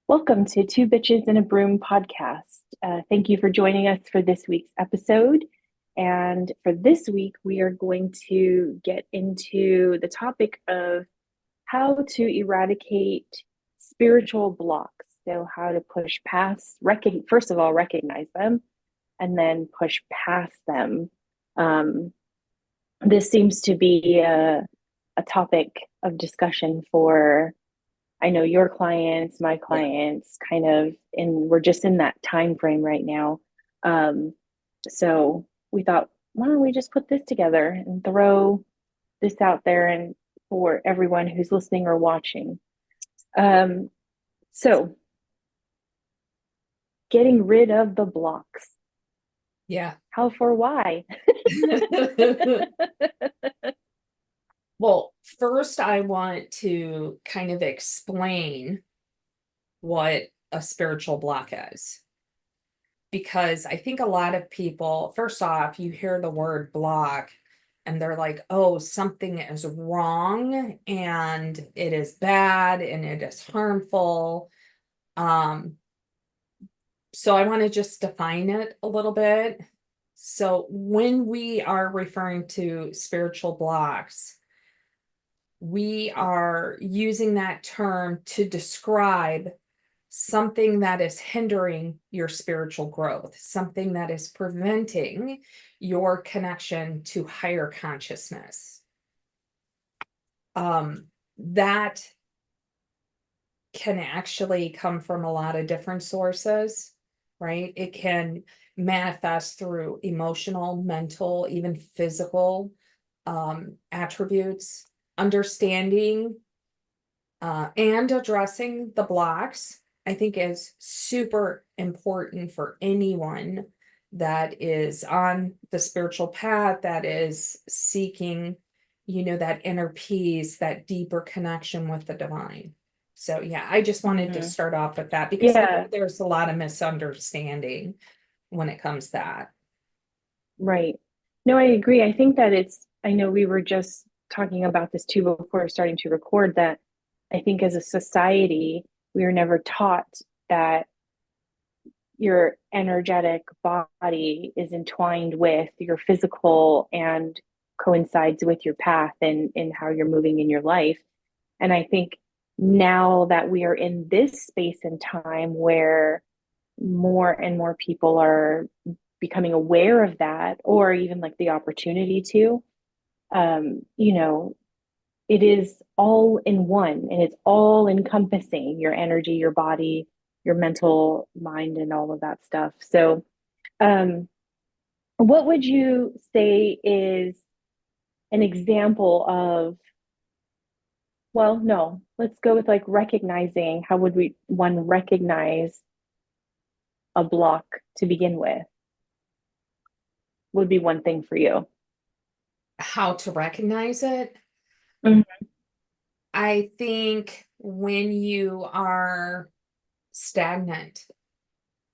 Welcome to Two Bitches and a Broom podcast. Thank you for joining us for this week's episode. And for this week, we are going to get into the topic of how to eradicate spiritual blocks. So, how to push past, first of all, recognize them, and then push past them. Um, this seems to be a topic of discussion for I know your clients, my Yeah. clients, kind of, and we're just in that time frame right now. Um, so we thought, why don't we just put this together and throw this out there and for everyone who's listening or watching. Um, so getting rid of the blocks. Yeah. How for why? Well, first I want to kind of explain what a spiritual block is. Because I think a lot of people, first off, you hear the word block and they're like, oh, something is wrong and it is bad and it is harmful. Um, so I want to just define it a little bit. So when we are referring to spiritual blocks, we are using that term to describe something that is hindering your spiritual growth, something that is preventing your connection to higher consciousness. That can actually come from a lot of different sources, right? It can manifest through emotional, mental, even physical attributes. Understanding and addressing the blocks, I think, is super important for anyone that is on the spiritual path, that is seeking, that inner peace, that deeper connection with the divine. So, yeah, I just wanted to Mhm. start off with that because I Yeah, think there's a lot of misunderstanding when it comes to that. right. No, I agree. I think that I know we were just talking about this too before starting to record that I think as a society, we are never taught that your energetic body is entwined with your physical and coincides with your path and in how you're moving in your life. And I think now that we are in this space and time where more and more people are becoming aware of that, or even like the opportunity to, you know, it is all in one and it's all encompassing your energy, your body, your mental mind, and all of that stuff. So, um, what would you say is an example of, well, no, let's go with like recognizing how would one recognize a block to begin with? Would be one thing for you. How to recognize it? Mhm. I think when you are stagnant,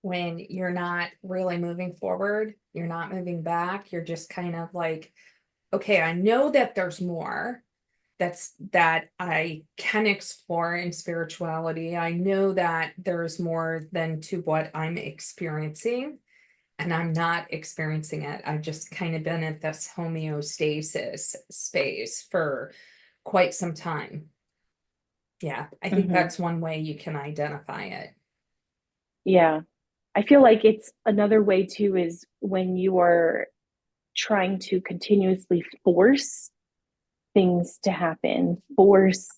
when you're not really moving forward, you're not moving back, you're just kind of like, okay, I know that there's more that I can explore in spirituality. I know that there's more than to what I'm experiencing, and I'm not experiencing it. I've just kind of been at this homeostasis space for quite some time. Yeah, I think Mhm. that's one way you can identify it. Yeah. I feel like it's another way too is when you are trying to continuously force things to happen, force,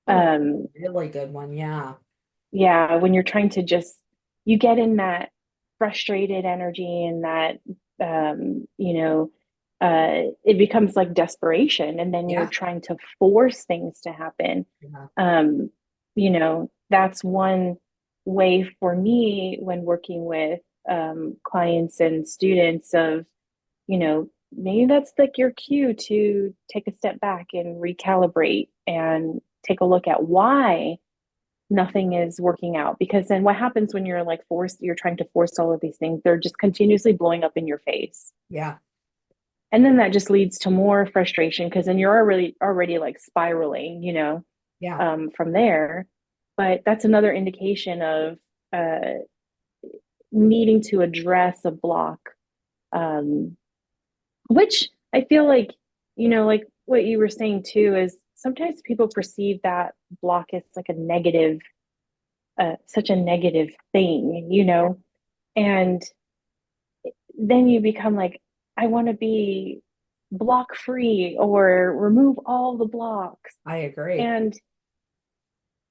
Oh, that's um, a really good one. Yeah. yeah, when you're trying to just, you get in frustrated energy and it becomes like desperation. And then you're Yeah. trying to force things to happen. Yeah. Um, that's one way for me when working with clients and students of, maybe that's like your cue to take a step back and recalibrate and take a look at why nothing is working out. Because then what happens when you're trying to force all of these things, they're just continuously blowing up in your face. Yeah. And then that just leads to more frustration because then you're already like spiraling, Yeah. from there. but that's another indication of uh, needing to address a block, um, which I feel like, like what you were saying too, is sometimes people perceive that block as like a negative, such a negative thing, and then you become like, I want to be block free or remove all the blocks. I agree. And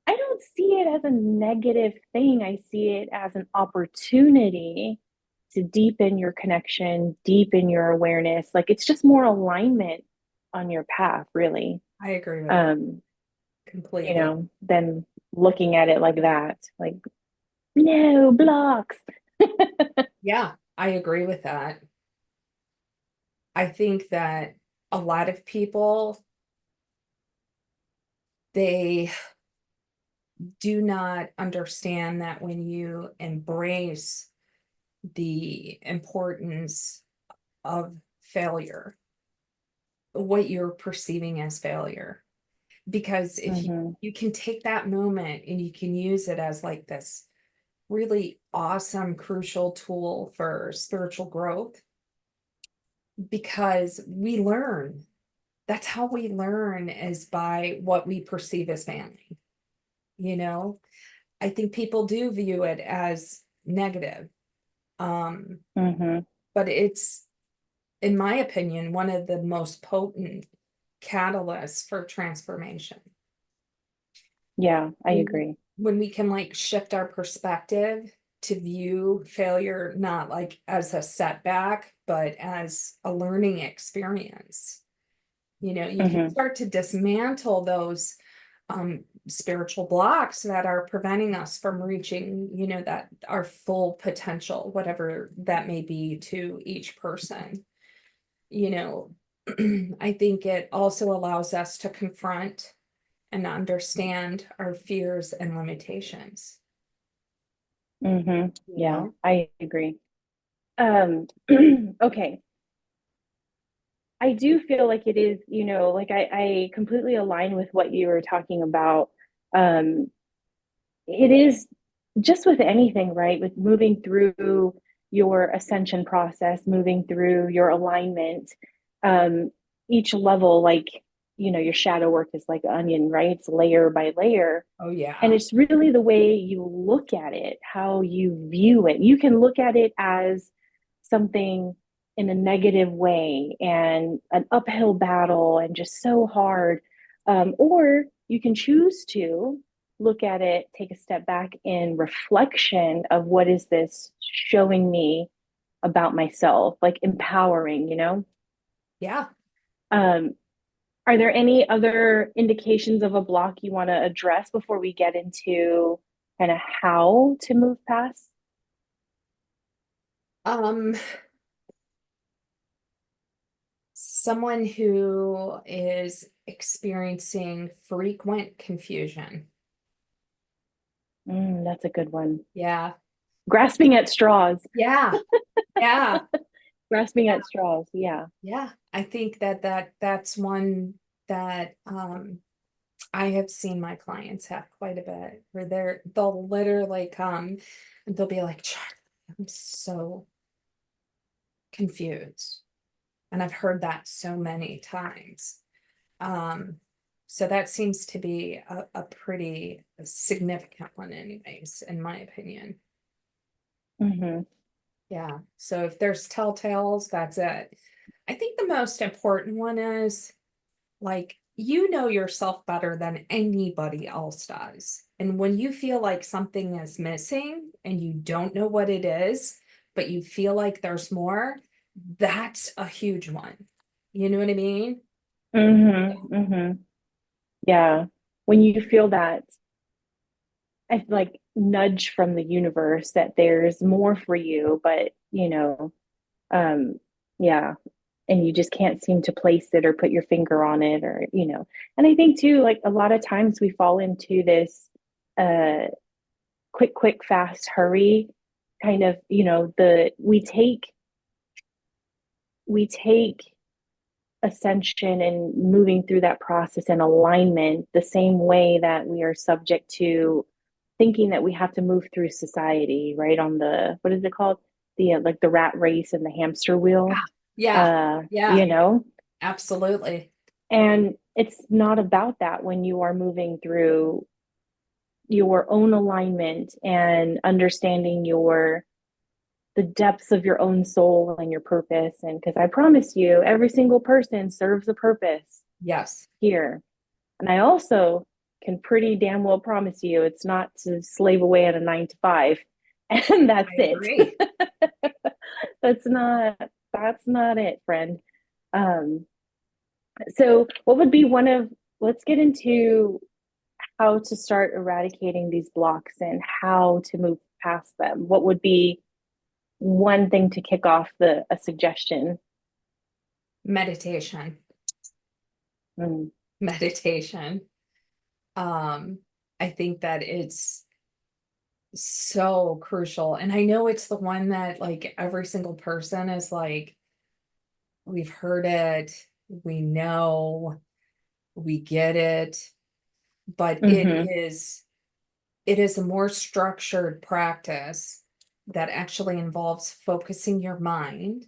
I don't see it as a negative thing. I see it as an opportunity to deepen your connection, deepen your awareness. Like it's just more alignment on your path, really. I agree with that Um, completely. than looking at it like that. Like, no blocks. Yeah, I agree with that. I think that a lot of people, they do not understand that when you embrace the importance of failure, what you're perceiving as failure. Because if Mm-hmm. you can take that moment and you can use it as like this really awesome, crucial tool for spiritual growth, because we learn. That's how we learn, is by what we perceive as family. You know, I think people do view it as negative. Um, Mm-hmm. but it's, in my opinion, one of the most potent catalysts for transformation. Yeah, I When agree. when we can like shift our perspective to view failure not like as a setback, but as a learning experience. You can Mm-hmm. start to dismantle those spiritual blocks that are preventing us from reaching, that our full potential, whatever that may be to each person. you know I think it also allows us to confront and understand our fears and limitations, Mm-hmm. you Yeah, know I agree. Okay. I do feel like it is, like I completely align with what you were talking about. Um, it is just with anything, right? With moving through your ascension process, moving through your alignment, um, each level, like, your shadow work is like an onion, right? It's layer by layer. oh And yeah. it's really the way you look at it, how you view it. You can look at it as something in a negative way and an uphill battle and just so hard. Or you can choose to look at it, take a step back in reflection of what is this showing me about myself, like empowering. Yeah. Um, are there any other indications of a block you want to address before we get into kind of how to move past? um Someone who is experiencing frequent confusion. That's a good one. Yeah. Grasping at straws. Yeah. Yeah. Grasping at straws. Yeah. Yeah. I think that's one that I have seen my clients have quite a bit, where they'll literally come and they'll be like, "Charlie, I'm so confused." And I've heard that so many times. Um, so that seems to be a pretty significant one anyways, in my opinion. Mm-hmm. Yeah. So if there's telltales, that's it. I think the most important one is, like, you know yourself better than anybody else does. And when you feel like something is missing and you don't know what it is, but you feel like there's more, that's a huge one. You know what I mean? Mm-hmm. Mm-hmm. Yeah. When you feel that, I like nudge from the universe that there's more for you, but um, yeah, and you just can't seem to place it or put your finger on it, or. And I think too, like a lot of times we fall into this uh quick, fast, hurry kind of, the we take ascension and moving through that process and alignment the same way that we are subject to thinking that we have to move through society, right? On the, what is it called? The like the rat race and the hamster wheel, Yeah, yeah, you know? absolutely. And it's not about that when you are moving through your own alignment and understanding your the depths of your own soul and your purpose. And because I promise you, every single person serves a purpose Yes, here. And I also can pretty damn well promise you it's not to slave away at a 9 to 5 and that's I it. agree. that's not that's not it, friend. Um, so what would be one of let's get into how to start eradicating these blocks and how to move past them. What would be one thing to kick off the a suggestion? Meditation, Mm, meditation. Um, I think that it's so crucial. And I know it's the one that like every single person is like, we've heard it, we know, we get it, but mm-hmm, it is a more structured practice that actually involves focusing your mind,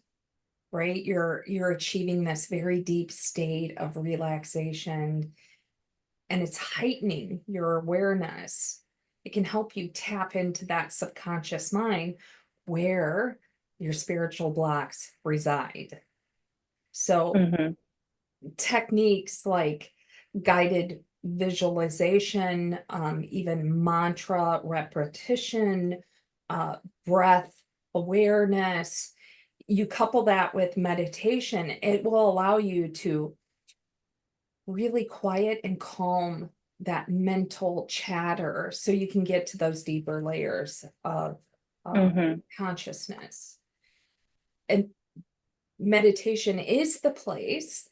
right? You're achieving this very deep state of relaxation, and it's heightening your awareness. It can help you tap into that subconscious mind where your spiritual blocks reside. So mm-hmm, techniques like guided visualization, even mantra repetition, uh, breath awareness, you couple that with meditation, it will allow you to really quiet and calm that mental chatter so you can get to those deeper layers of mm-hmm, consciousness. And meditation is the place,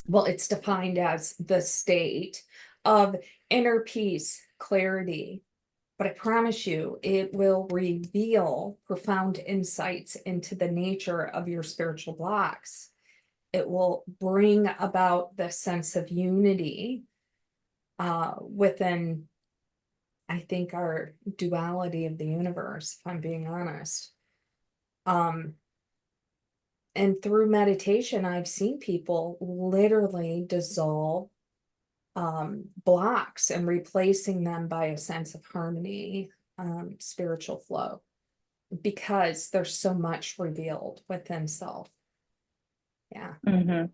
well, it's defined as the state of inner peace, clarity. But I promise you, it will reveal profound insights into the nature of your spiritual blocks. It will bring about the sense of unity within, I think, our duality of the universe, if I'm being honest. Um, and through meditation, I've seen people literally dissolve blocks and replacing them by a sense of harmony, spiritual flow, because there's so much revealed within self. Yeah. mm-hmm.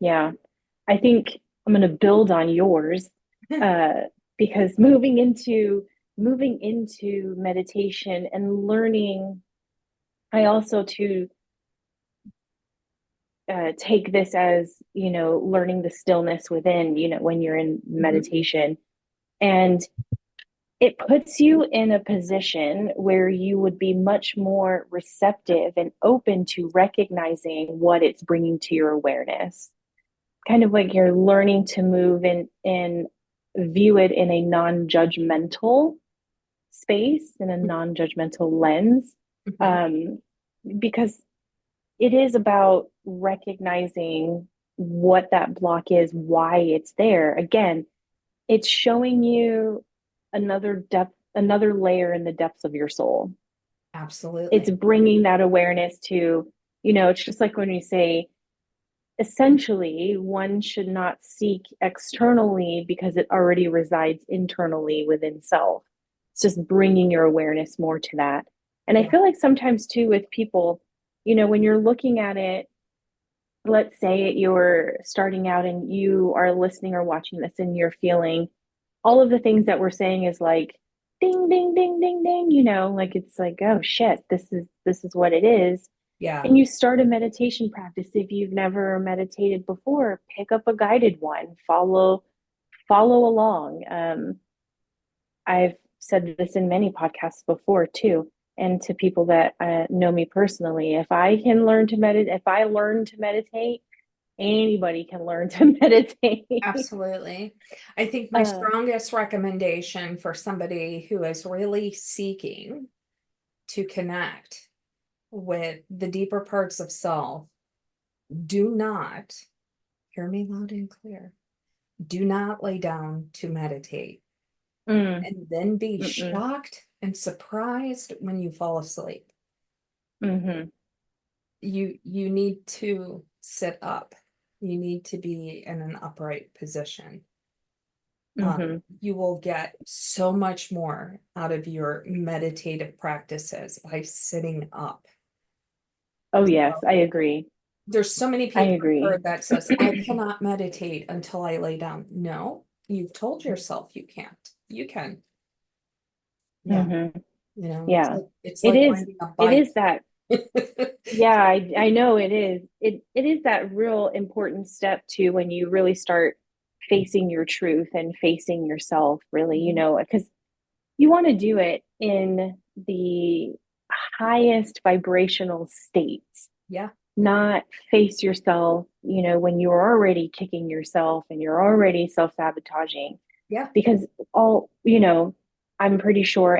Yeah. I think I'm going to build on yours uh, because moving into meditation and learning, I also too take this as learning the stillness within. When you're in Mhm. meditation, and it puts you in a position where you would be much more receptive and open to recognizing what it's bringing to your awareness, kind of like you're learning to move and view it in a non-judgmental space, in a non-judgmental lens, Mhm. um, because it is about recognizing what that block is, why it's there. Again, it's showing you another depth, another layer in the depths of your soul. It's Absolutely. bringing that awareness to, it's just like when you say, essentially, one should not seek externally because it already resides internally within self. It's just bringing your awareness more to that. And I Yeah. feel like sometimes too with people, when you're looking at it, let's say you're starting out and you are listening or watching this and you're feeling all of the things that we're saying is like ding ding ding ding ding, like it's like, oh shit, this is what it is. Yeah. And you start a meditation practice. If you've never meditated before, pick up a guided one, follow along. I've said this in many podcasts before too, and to people that know me personally. If I learn to meditate, anybody can learn to meditate. Absolutely. I think my uh, strongest recommendation for somebody who is really seeking to connect with the deeper parts of self, do not, hear me loud and clear, do not lay down to meditate. Mm, and then be mm-mm, shocked and surprised when you fall asleep. mm-hmm, You need to sit up. You need to be in an upright position. mm-hmm. You will get so much more out of your meditative practices by sitting up. Oh, You yes, know, I agree. there's so many I people I've agree. heard that says, I cannot meditate until I lay down. No, you've told yourself you can't. You can. Yeah. Mm-hmm. You know, Yeah. it's It like is, riding a it bike. is that, yeah, I know it is. It is that real important step too when you really start facing your truth and facing yourself, really, Mhm. because you want to do it in the highest vibrational states, Yeah. not face yourself, when you're already kicking yourself and you're already self-sabotaging. Yeah. Because I'm pretty sure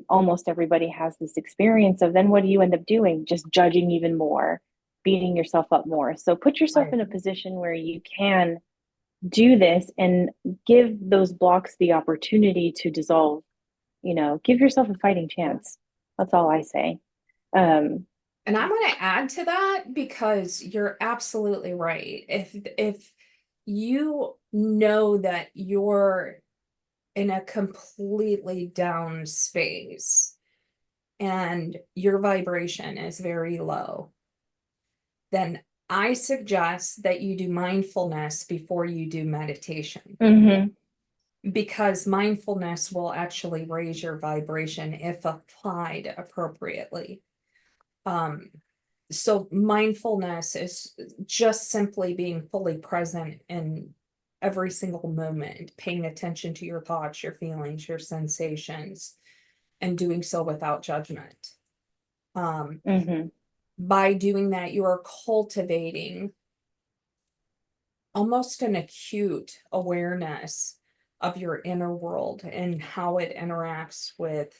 almost everybody has this experience of then what do you end up doing? Just judging even more, beating yourself up more. So put I yourself in a agree. position where you can do this and give those blocks the opportunity to dissolve. Give yourself a fighting chance. That's all I say. um And I'm going to add to that because you're absolutely right. If you know that you're in a completely down space and your vibration is very low, then I suggest that you do mindfulness before you do meditation, mhm, because mindfulness will actually raise your vibration if applied appropriately. Um, so mindfulness is just simply being fully present in every single moment, paying attention to your thoughts, your feelings, your sensations, and doing so without judgment. Um, mhm. by doing that, you are cultivating almost an acute awareness of your inner world and how it interacts with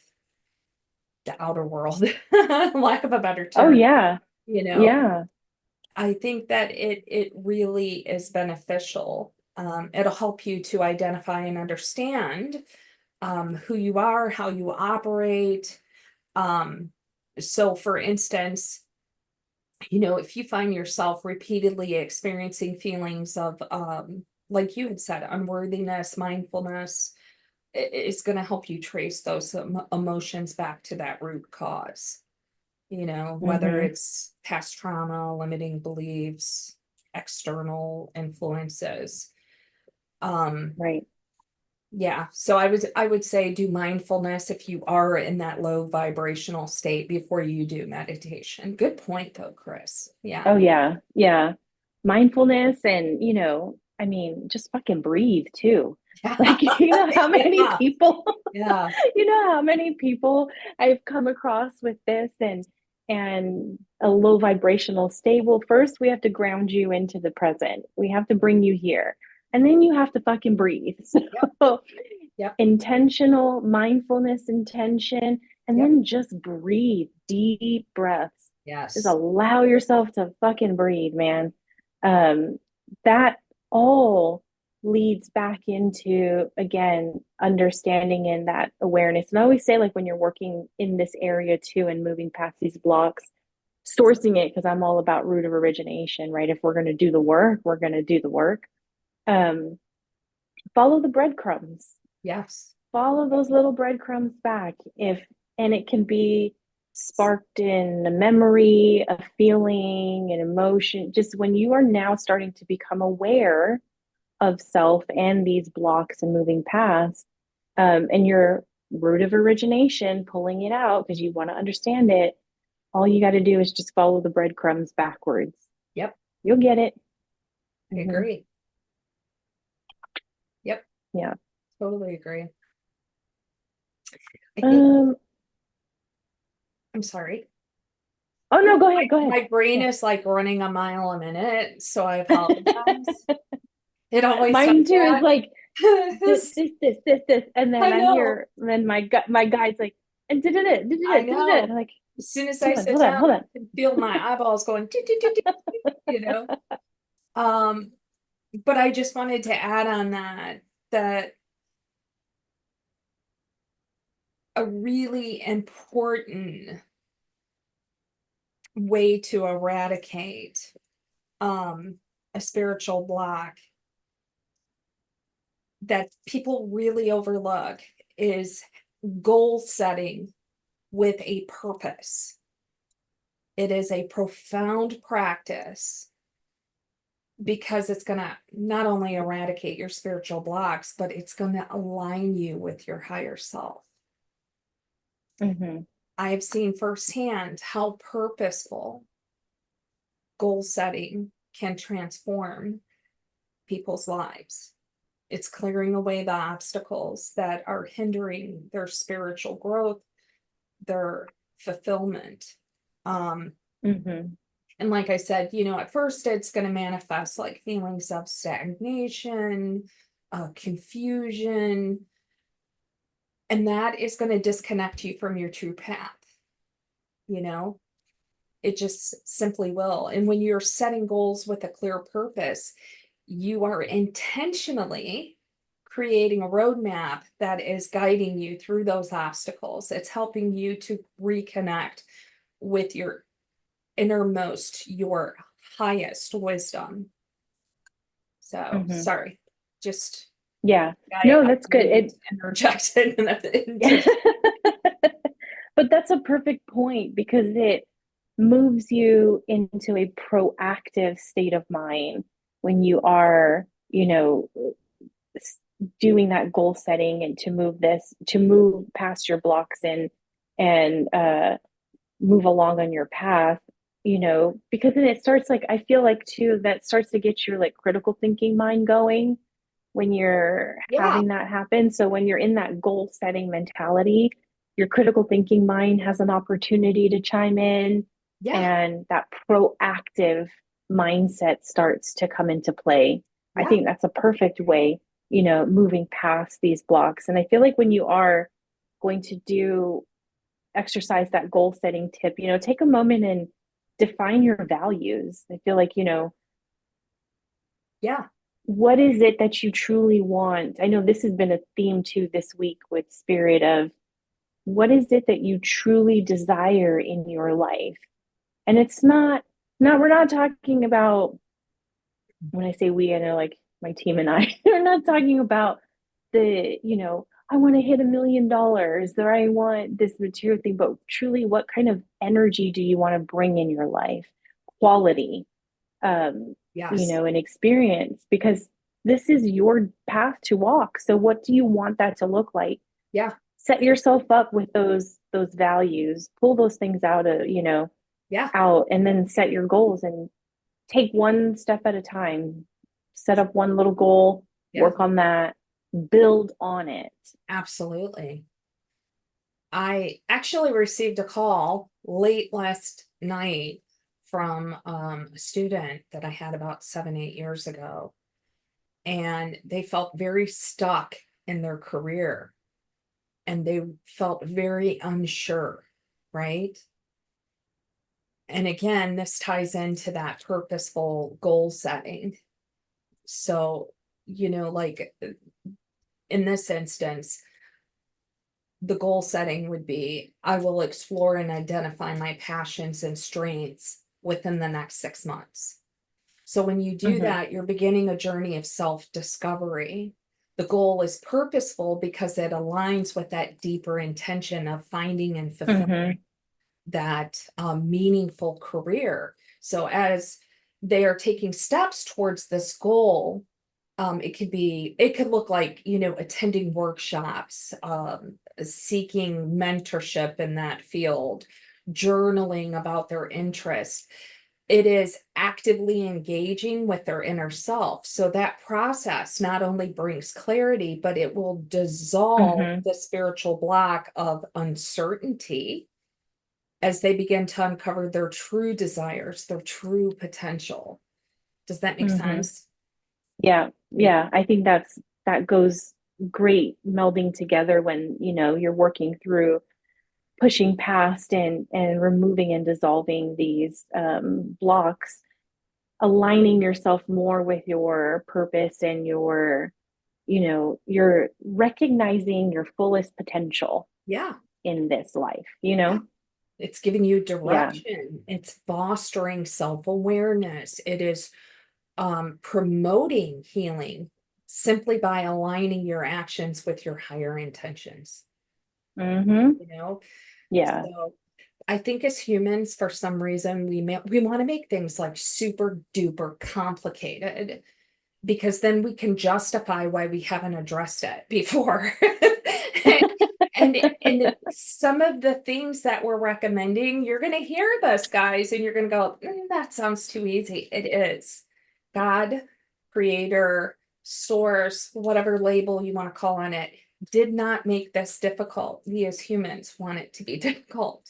the outer world, lack of a better Oh term. yeah. You know, Yeah. I think that it really is beneficial. It'll help you to identify and understand who you are, how you operate. Um, so, for instance, if you find yourself repeatedly experiencing feelings of, like you had said, unworthiness, mindfulness, is going to help you trace those emotions back to that root cause. Whether Mhm. it's past trauma, limiting beliefs, external influences. Um, Right. yeah, so I would say do mindfulness if you are in that low vibrational state before you do meditation. Good point though, Krys. Yeah. Oh yeah. Yeah. Mindfulness and, I mean, just fucking breathe too. Yeah. Like, how many Yeah. people, Yeah. how many people I've come across with this and a low vibrational state. Well, first we have to ground you into the present. We have to bring you here. And then you have to fucking breathe. Yep. So Yep. intentional mindfulness intention, and Yep. then just breathe deep breaths. Just Yes. allow yourself to fucking breathe, man. That all leads back into, again, understanding and that awareness. And I always say, like, when you're working in this area too and moving past these blocks, sourcing it, because I'm all about root of origination, right? If we're going to do the work, we're going to do the work. um, Follow the breadcrumbs, Yes. follow those little breadcrumbs back. And it can be sparked in a memory, a feeling, an emotion. Just when you are now starting to become aware of self and these blocks and moving past, and your root of origination, pulling it out because you want to understand it, all you got to do is just follow the breadcrumbs backwards. Yep. You'll get it. I Mm-hmm. agree. Yep. Yeah. Totally agree. I think Um. I'm sorry. Oh no. Go My, ahead. Go ahead. my brain Yeah. is like running a mile a minute, so I apologize. It always does Mine too is that. like this, and then I I know. hear, and then my guy's like, and did it, did I it, did it. know. I'm like, As soon as I hold on, sit hold on, down, hold I on. can feel my eyeballs going, "Doo, doo, doo, doo," you know. Um, but I just wanted to add on that a really important way to eradicate a spiritual block that people really overlook is goal setting with a purpose. It is a profound practice because it's going to not only eradicate your spiritual blocks, but it's going to align you with your higher self. Mm-hmm. I have seen firsthand how purposeful goal setting can transform people's lives. It's clearing away the obstacles that are hindering their spiritual growth, their fulfillment. Mm-hmm. And like I said, at first it's going to manifest like feelings of stagnation, confusion, and that is going to disconnect you from your true path. It just simply will. And when you're setting goals with a clear purpose, you are intentionally creating a roadmap that is guiding you through those obstacles. It's helping you to reconnect with your innermost, your highest wisdom. So Mm-hmm. sorry, just Yeah. I No, that's good. really interjected into But that's a perfect point because it moves you into a proactive state of mind when you are, doing that goal setting and to move past your blocks and move along on your path, because then it starts like, I feel like too, that starts to get your like critical thinking mind going when you're yeah, having that happen. So when you're in that goal setting mentality, your critical thinking mind has an opportunity to chime in, yeah, and that proactive mindset starts to come into play. I yeah, think that's a perfect way, moving past these blocks. And I feel like when you are going to do exercise that goal setting tip, take a moment and define your values. I feel like, yeah, what is it that you truly want? I know this has been a theme too this week with Spirit of what is it that you truly desire in your life? And it's not, we're not talking about, when I say we, I know like my team and I, we're not talking about I want to hit $1 million or I want this material thing, but truly what kind of energy do you want to bring in your life? Quality, yes, and experience, because this is your path to walk. So what do you want that to look like? yeah, Set yourself up with those values, pull those things out of, yeah, out, and then set your goals and take one step at a time. Set up one little goal, yeah, work on that, build on it. absolutely. I actually received a call late last night from a student that I had about 7, 8 years ago, and they felt very stuck in their career and they felt very unsure, right? And again, this ties into that purposeful goal setting. So, like in this instance, the goal setting would be I will explore and identify my passions and strengths within the next 6 months. So when you do Mm-hmm. that, you're beginning a journey of self discovery. The goal is purposeful because it aligns with that deeper intention of finding and fulfilling Mm-hmm. that meaningful career. So as they are taking steps towards this goal, it could look like, attending workshops, seeking mentorship in that field, journaling about their interests. It is actively engaging with their inner self. So that process not only brings clarity, but it will dissolve Mm-hmm. the spiritual block of uncertainty as they begin to uncover their true desires, their true potential. Does that make Mm-hmm. sense? Yeah, yeah. I think that goes great melding together when, you're working through pushing past and removing and dissolving these blocks, aligning yourself more with your purpose and you're recognizing your fullest potential. Yeah. in this life, Yeah. It's giving you Yeah. direction. It's fostering self-awareness. It is promoting healing simply by aligning your actions with your higher intentions, Mm-hmm. you know? Yeah. So I think as humans, for some reason, we want to make things like super duper complicated because then we can justify why we haven't addressed it before. And some of the things that we're recommending, you're going to hear this, guys, and you're going to go, that sounds too easy. It is. God, creator, source, whatever label you want to call on it, did not make this difficult. We as humans want it to be difficult,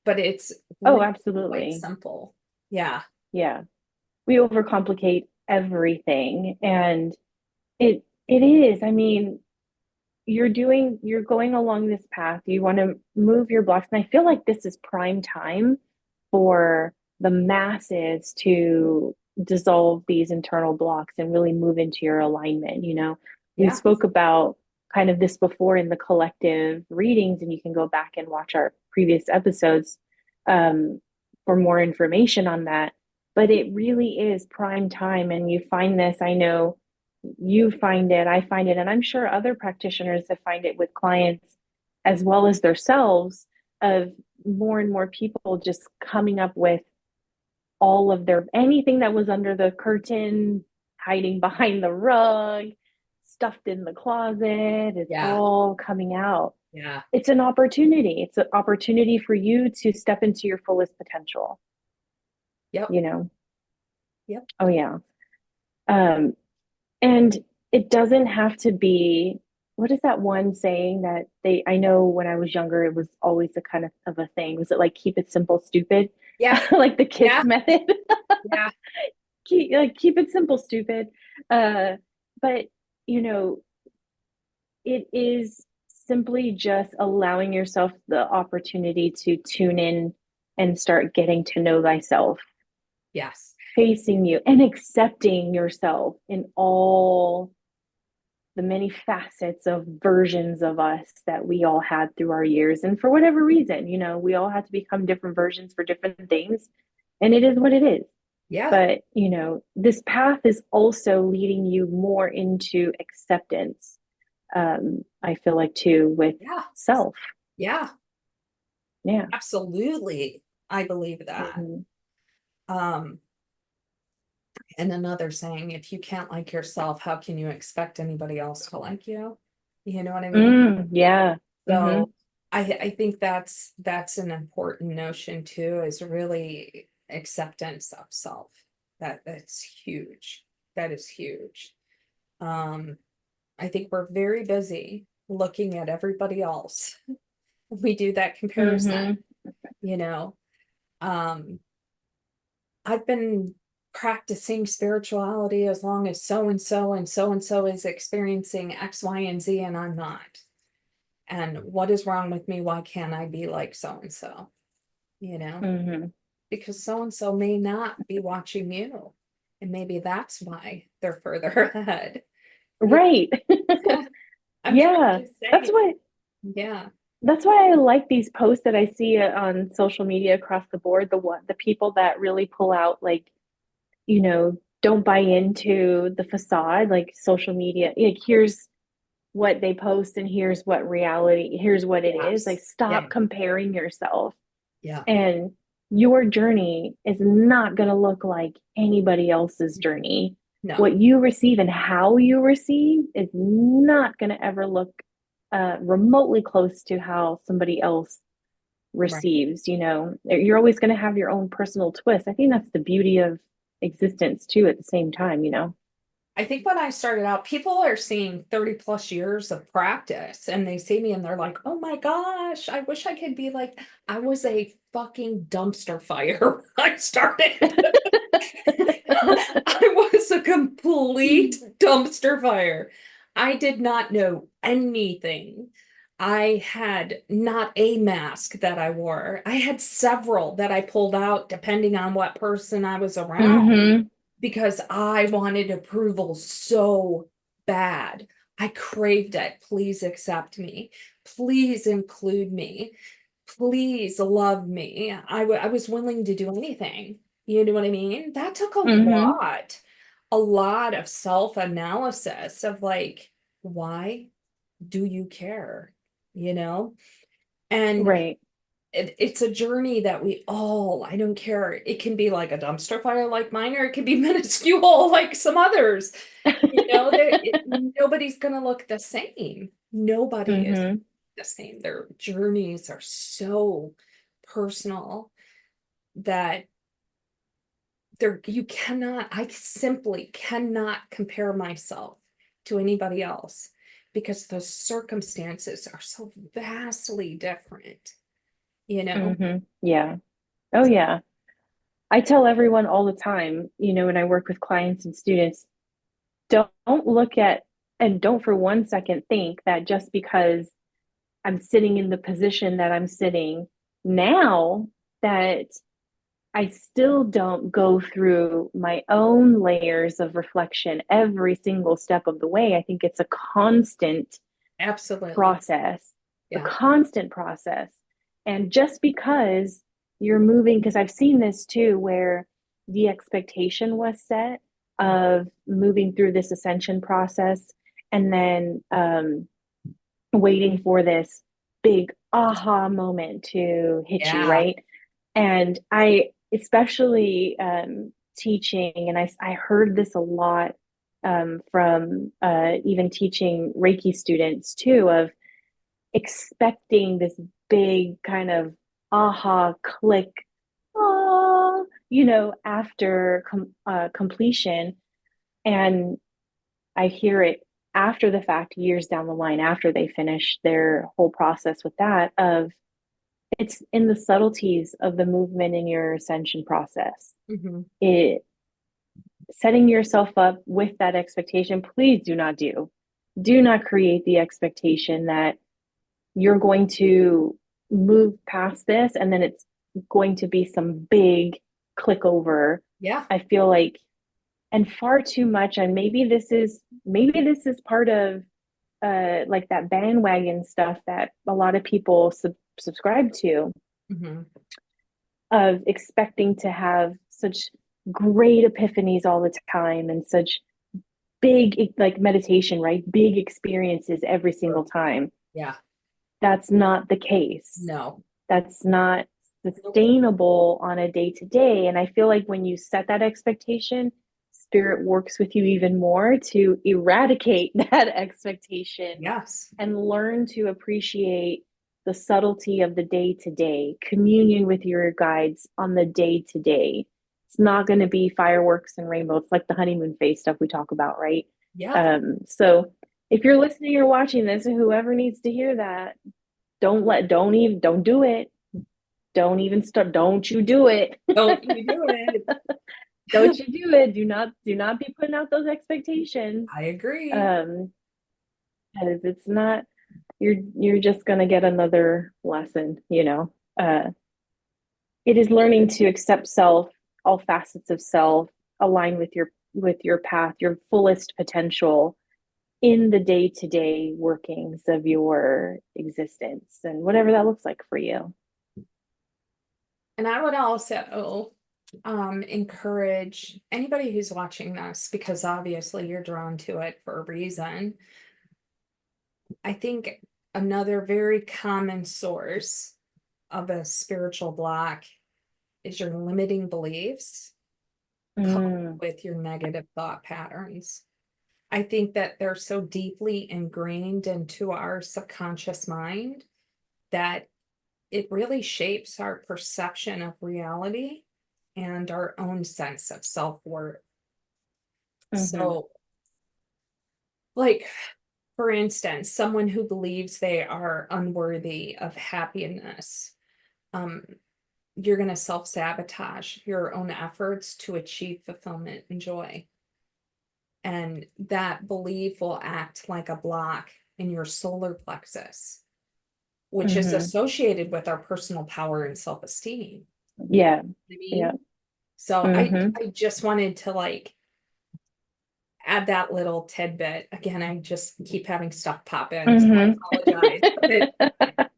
but it's Oh, really quite absolutely. simple. Yeah. Yeah. We overcomplicate everything, and it is. I mean, you're going along this path. You want to move your blocks. And I feel like this is prime time for the masses to dissolve these internal blocks and really move into your alignment. We Yeah. spoke about kind of this before in the collective readings, and you can go back and watch our previous episodes um, for more information on that. But it really is prime time, and you find this. I know you find it, I find it, and I'm sure other practitioners have find it with clients as well as themselves, of more and more people just coming up with all of their anything that was under the curtain, hiding behind the rug, stuffed in the closet. It's Yeah. all coming out. Yeah. It's an opportunity. It's an opportunity for you to step into your fullest potential, Yep. you know? Yep. Oh, yeah. Um, And it doesn't have to be, what is that one saying that I know when I was younger, it was always a kind of a thing. Was it like, keep it simple, stupid? Yeah. Like the kids Yeah. method? Yeah. Keep it simple, stupid. Uh, but, you know, it is simply just allowing yourself the opportunity to tune in and start getting to know thyself, Yes. facing you and accepting yourself in all the many facets of versions of us that we all had through our years. And for whatever reason, we all had to become different versions for different things. And it is what it is. Yeah. But, this path is also leading you more into acceptance. I feel like too, with Yeah. self. Yeah. Yeah. Absolutely. I believe that. Mhm. Um, and another saying, if you can't like yourself, how can you expect anybody else to like you? You know what I mean? Yeah. Hmm. So I think that's an important notion too, is really acceptance of self. That's huge. That is huge. Um, I think we're very busy looking at everybody else. We do that comparison, Hmm. you know. Um, I've been practicing spirituality as long as so and so and so and so is experiencing X, Y, and Z, and I'm not. And what is wrong with me? Why can't I be like so and so? You know, Hmm. because so and so may not be watching you. And maybe that's why they're further ahead. You Right. know, I'm trying Yeah. to That's say, what yeah, That's why I like these posts that I see on social media across the board. The people that really pull out, like, don't buy into the facade, like social media. Like, here's what they post, and here's what reality. Here's what it is. yes, Like, yeah, stop comparing yourself, yeah, and your journey is not going to look like anybody else's journey. no, What you receive and how you receive is not going to ever look remotely close to how somebody else right. receives. You're always going to have your own personal twist. I think that's the beauty of existence too, at the same time. I think when I started out, people are seeing 30 plus years of practice and they see me and they're like, oh my gosh, I wish I could be like, I was a fucking dumpster fire when I started. I was a complete dumpster fire. I did not know anything. I had not a mask that I wore. I had several that I pulled out depending on what person I was around Hmm. because I wanted approval so bad. I craved it. Please accept me. Please include me. Please love me. I was willing to do anything. You know what I mean? That took Mm-hmm. a lot of self-analysis of like, why do you care? You know? And Right. it's a journey that I don't care. It can be like a dumpster fire like mine, or it can be minuscule like some others. You know, nobody's gonna look the same. Nobody is Mm-hmm. the same. Their journeys are so personal that I simply cannot compare myself to anybody else because the circumstances are so vastly different, you know? Mm-hmm. Yeah. Oh, yeah. I tell everyone all the time, when I work with clients and students, don't look at and don't for one second think that just because I'm sitting in the position that I'm sitting now, that I still don't go through my own layers of reflection every single step of the way. I think it's Absolutely. process, a Yeah. constant process. And just because you're moving, because I've seen this too, where the expectation was set of moving through this ascension process and then waiting for this big aha moment to hit you, Yeah. right? And I, especially teaching, and I heard this a lot from even teaching Reiki students too, of expecting this big kind of aha click, after completion. And I hear it after the fact, years down the line, after they finish their whole process with that, of it's in the subtleties of the movement in your ascension process. Hmm. It setting yourself up with that expectation. Please do not create the expectation that you're going to move past this and then it's going to be some big click over. Yeah. I feel like, and far too much, and maybe this is part of like that bandwagon stuff that a lot of people subscribe to, Hmm. of expecting to have such great epiphanies all the time and such big, like meditation, right? Big experiences every single time. Yeah. That's not the case. No. That's not Nope. sustainable on a day to day. And I feel like when you set that expectation, spirit works with you even more to eradicate that expectation Yes. and learn to appreciate the subtlety of the day to day, communion with your guides on the day to day. It's not going to be fireworks and rainbows. It's like the honeymoon phase stuff we talk about, right? Yep. So if you're listening or watching this, and whoever needs to hear that, don't do it. Don't even start. Don't you do it. Don't you do it. Don't you do it. Do not be putting out those expectations. I agree. Um, because it's not, you're just gonna get another lesson. It is learning to accept self, all facets of self, align with your path, your fullest potential in the day-to-day workings of your existence and whatever that looks like for you. And I would also encourage anybody who's watching this, because obviously you're drawn to it for a reason. I think another very common source of a spiritual block is your limiting beliefs Mm, with your negative thought patterns. I think that they're so deeply ingrained into our subconscious mind that it really shapes our perception of reality and our own sense of self-worth. mm-hmm, So, like, for instance, someone who believes they are unworthy of happiness, um, you're going to self-sabotage your own efforts to achieve fulfillment and joy. And that belief will act like a block in your solar plexus, which is mm-hmm. associated with our personal power and self-esteem. Yeah, I yeah. mean, so I Mm-hmm. I just wanted to like add that little tidbit. Again, I just keep having stuff pop in, so I Hmm. apologize. But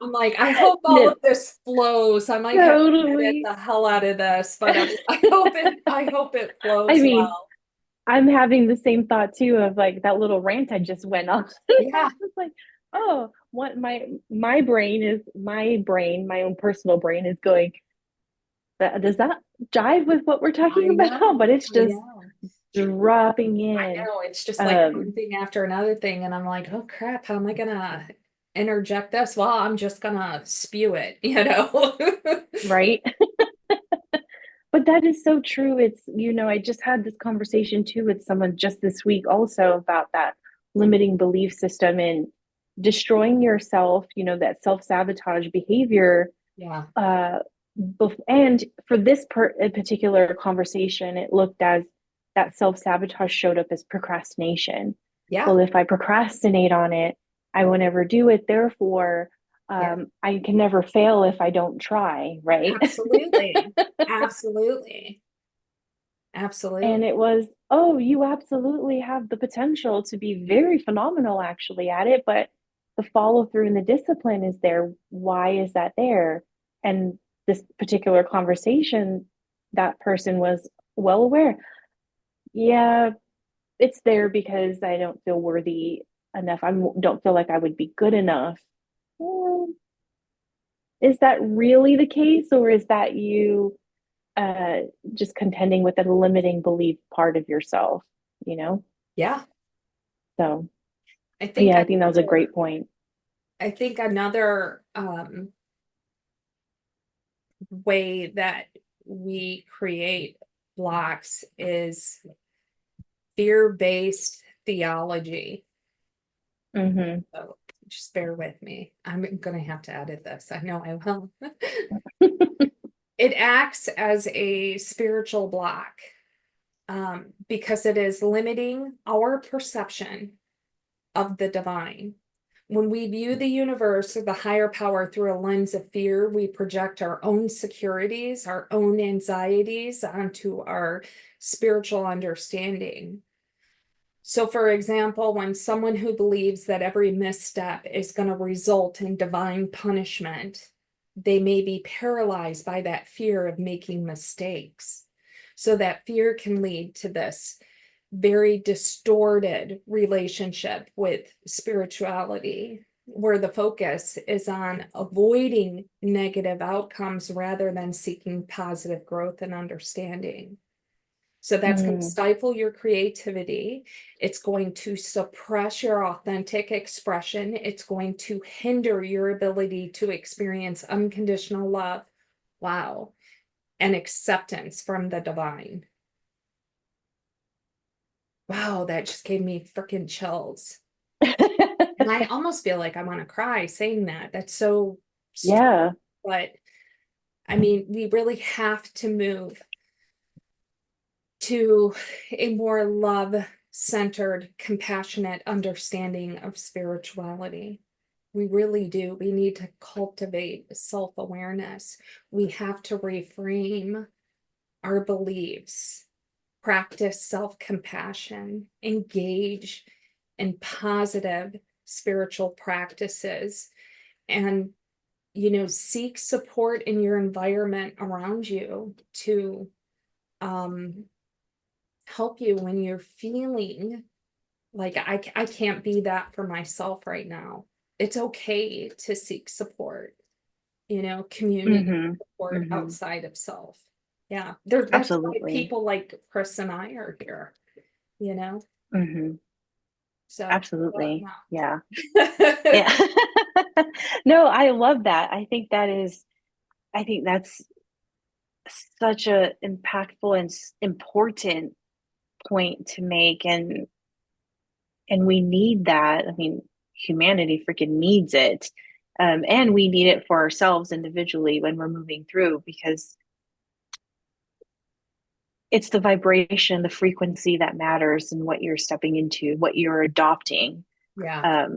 I'm like, I hope all No, of this flows. I might have to edit totally. the hell out of this, but I hope it I flows mean, well. I'm having the same thought too of like that little rant I just went on. I Yeah, was like, oh, what my brain, my own personal brain is going, that does that jive with what we're talking I about? know. But it's I just know. dropping I in. know. It's just like one Um, thing after another thing, and I'm like, oh crap, how am I gonna interject this? Well, I'm just gonna spew it, you know? right. But that is so true. It's, I just had this conversation too with someone just this week also about that limiting belief system and destroying yourself, that self-sabotage behavior. Yeah. Uh, and for this particular conversation, it looked as that self-sabotage showed up as procrastination. Yeah. Well, if I procrastinate on it, I will never do it. Therefore, Yeah. I can never fail if I don't try, right? Absolutely. Absolutely. And Absolutely. it was, oh, you absolutely have the potential to be very phenomenal actually at it, but the follow through and the discipline is there. Why is that there? And this particular conversation, that person was well aware. Yeah, it's there because I don't feel worthy enough. I don't feel like I would be good enough. Well, is that really the case, or is that you uh just contending with a limiting belief part of yourself, you know? Yeah. So I think yeah, I think that was a another great point. I think another way that we create blocks is fear-based theology. Mm-hmm. So just bear with me. I'm gonna have to edit this. I know I will. It acts as a spiritual block because it is limiting our perception of the divine. When we view the universe or the higher power through a lens of fear, we project our own securities, our own anxieties onto our spiritual understanding. So, for example, when someone who believes that every misstep is going to result in divine punishment, they may be paralyzed by that fear of making mistakes. So, that fear can lead to this very distorted relationship with spirituality, where the focus is on avoiding negative outcomes rather than seeking positive growth and understanding. So that's going to Mm, stifle your creativity. It's going to suppress your authentic expression. It's going to hinder your ability to experience unconditional love. Wow. And acceptance from the divine. Wow, that just gave me freaking chills. And I almost feel like I want to cry saying that. That's so strong. yeah. But I mean, we really have to move to a more love centered, compassionate understanding of spirituality. We really do. We need to cultivate self awareness. We have to reframe our beliefs, practice self compassion, engage in positive spiritual practices, and seek support in your environment around you to um, help you when you're feeling like I can't be that for myself right now. It's okay to seek support, community Mm-hmm. support Mm-hmm. outside of self. Yeah, that's why Absolutely. people like Krys and I are here, you know? Mm-hmm. So, Absolutely. Yeah. no. Yeah. No, I love that. I think that's such a impactful and important point to make. And we need that. I mean, humanity freaking needs it. And we need it for ourselves individually when we're moving through because it's the vibration, the frequency that matters and what you're stepping into, what you're adopting. Yeah.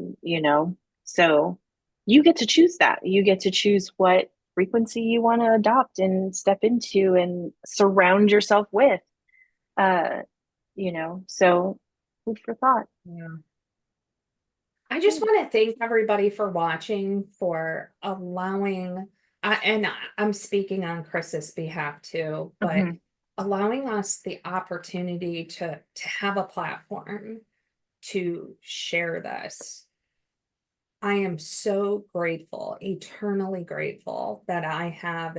So you get to choose that. You get to choose what frequency you want to adopt and step into and surround yourself with. Uh, so Food for thought. Yeah. I just Good. want to thank everybody for watching, for allowing, I'm speaking on Chris's behalf too, but Mhm. allowing us the opportunity to have a platform to share this. I am so grateful, eternally grateful that I have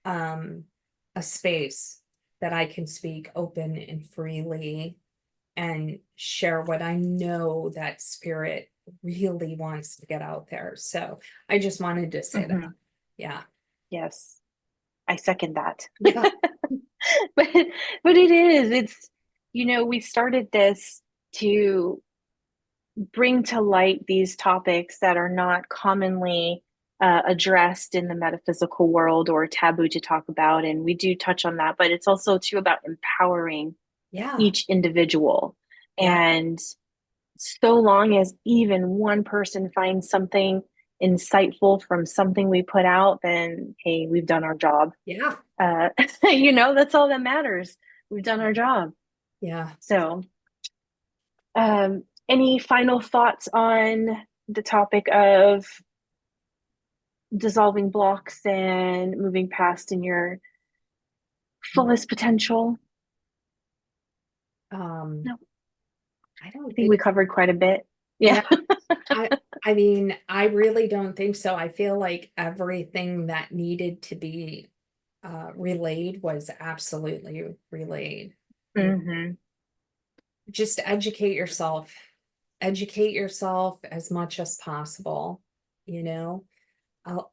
um a space that I can speak open and freely and share what I know that spirit really wants to get out there. So I just wanted to say that. Mhm. Yeah. Yes, I second that. Yeah. But but it is. It's we started this to bring to light these topics that are not commonly addressed in the metaphysical world or taboo to talk about. And we do touch on that, but it's also too about empowering Yeah. each individual. Yeah. And so long as even one person finds something insightful from something we put out, then hey, we've done our job. Yeah. Uh, that's all that matters. We've done our job. Yeah. So, any final thoughts on the topic of dissolving blocks and moving past in your fullest potential? Um, No, I I don't think think, we covered quite a bit. Yeah. yeah, I I mean, I really don't think so. I feel like everything that needed to be relayed was absolutely relayed. Hmm. Just educate yourself as much as possible, you know,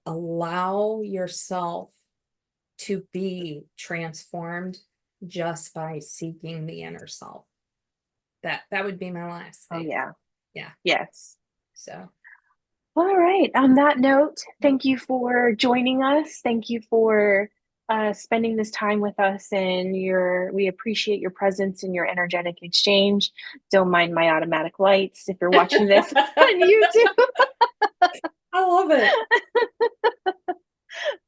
allow yourself to be transformed just by seeking the inner self. That would be my last Oh, thing. yeah. Yeah. Yes. So All right. On that note, thank you for joining us. Thank you for spending this time with us, and we appreciate your presence and your energetic exchange. Don't mind my automatic lights if you're watching this on YouTube. I love it.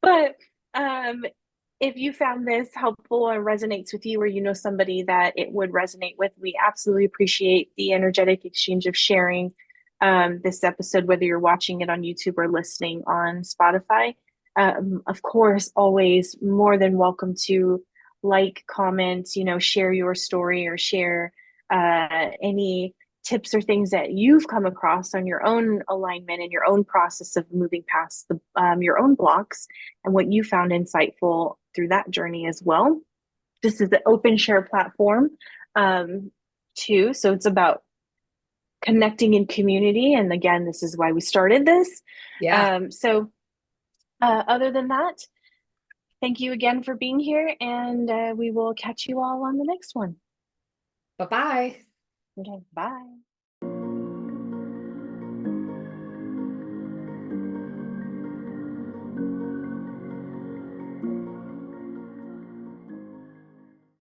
But um, if you found this helpful or resonates with you, or you know somebody that it would resonate with, we absolutely appreciate the energetic exchange of sharing this episode, whether you're watching it on YouTube or listening on Spotify. Of course, always more than welcome to like, comment, share your story or share any tips or things that you've come across on your own alignment and your own process of moving past your own blocks and what you found insightful through that journey as well. This is the open share platform too. So it's about connecting in community. And again, this is why we started this. Yeah. Other than that, thank you again for being here. And we will catch you all on the next one. Bye-bye. Okay, bye.